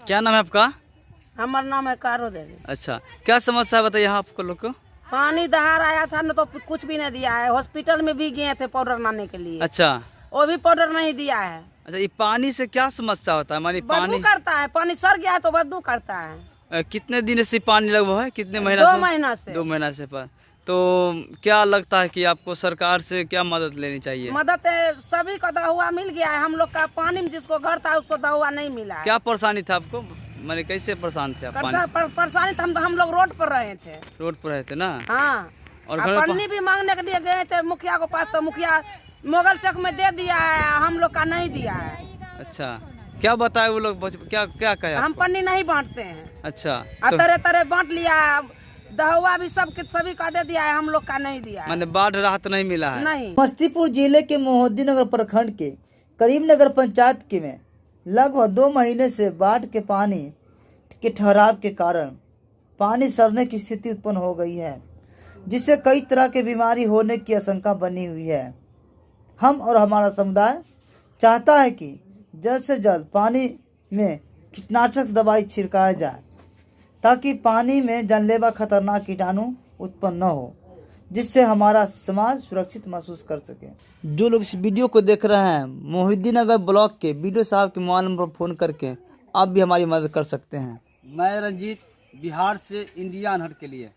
क्या नाम है आपका? हमारा नाम है कारो देवी। अच्छा, क्या समस्या है बताइए यहाँ आपको लोग को? पानी दहाड़ आया था ना तो कुछ भी नहीं दिया है। हॉस्पिटल में भी गए थे पाउडर लाने के लिए, अच्छा वो भी पाउडर नहीं दिया है। अच्छा, ये पानी से क्या समस्या होता है? मानी बदबू पानी करता है, पानी सड़ गया है तो बदबू करता है। कितने दिन से पानी लगा हुआ है? कितने महीना 2 से? महीना से। 2 महीना से पर तो क्या लगता है कि आपको सरकार से क्या मदद लेनी चाहिए? मदद सभी को दहुआ मिल गया है। हम लोग का पानी में जिसको घर था उसको दहुआ नहीं मिला है। क्या परेशानी था आपको? माने कैसे परेशान थे आप? पानी परेशानी तो हम लोग रोड पर रहे थे। रोड पर रहते ना? हाँ, और और घर में पन्नी भी मांगने के लिए गए थे मुखिया के पास, तो मुखिया मोगल चौक में दे दिया है, हम लोग का नहीं दिया है। अच्छा, क्या बताए वो लोग? क्या क्या कहे हम आपको? पन्नी नहीं बांटते हैं। अच्छा, तो तरह तरह बांट लिया है। दहुआ भी सभी का दे दिया है, हम लोग का नहीं दिया है। माने बाढ़ राहत नहीं मिला है? नहीं। समस्तीपुर जिले के मोहद्दीनगर प्रखंड के करीमनगर पंचायत के में लगभग 2 महीने से बाढ़ के पानी के ठहराव के कारण पानी सड़ने की स्थिति उत्पन्न हो गई है, जिससे कई तरह के बीमारी होने की आशंका बनी हुई है। हम और हमारा समुदाय चाहता है कि जल्द से जल्द पानी में कीटनाशक दवाई छिड़काया जाए, ताकि पानी में जानलेवा खतरनाक कीटाणु उत्पन्न न हो, जिससे हमारा समाज सुरक्षित महसूस कर सके। जो लोग इस वीडियो को देख रहे हैं, मोहिद्दीनगर ब्लॉक के वीडियो साहब के मोबाइल नंबर पर फ़ोन करके आप भी हमारी मदद कर सकते हैं। मैं रंजीत, बिहार से इंडिया अनहट के लिए।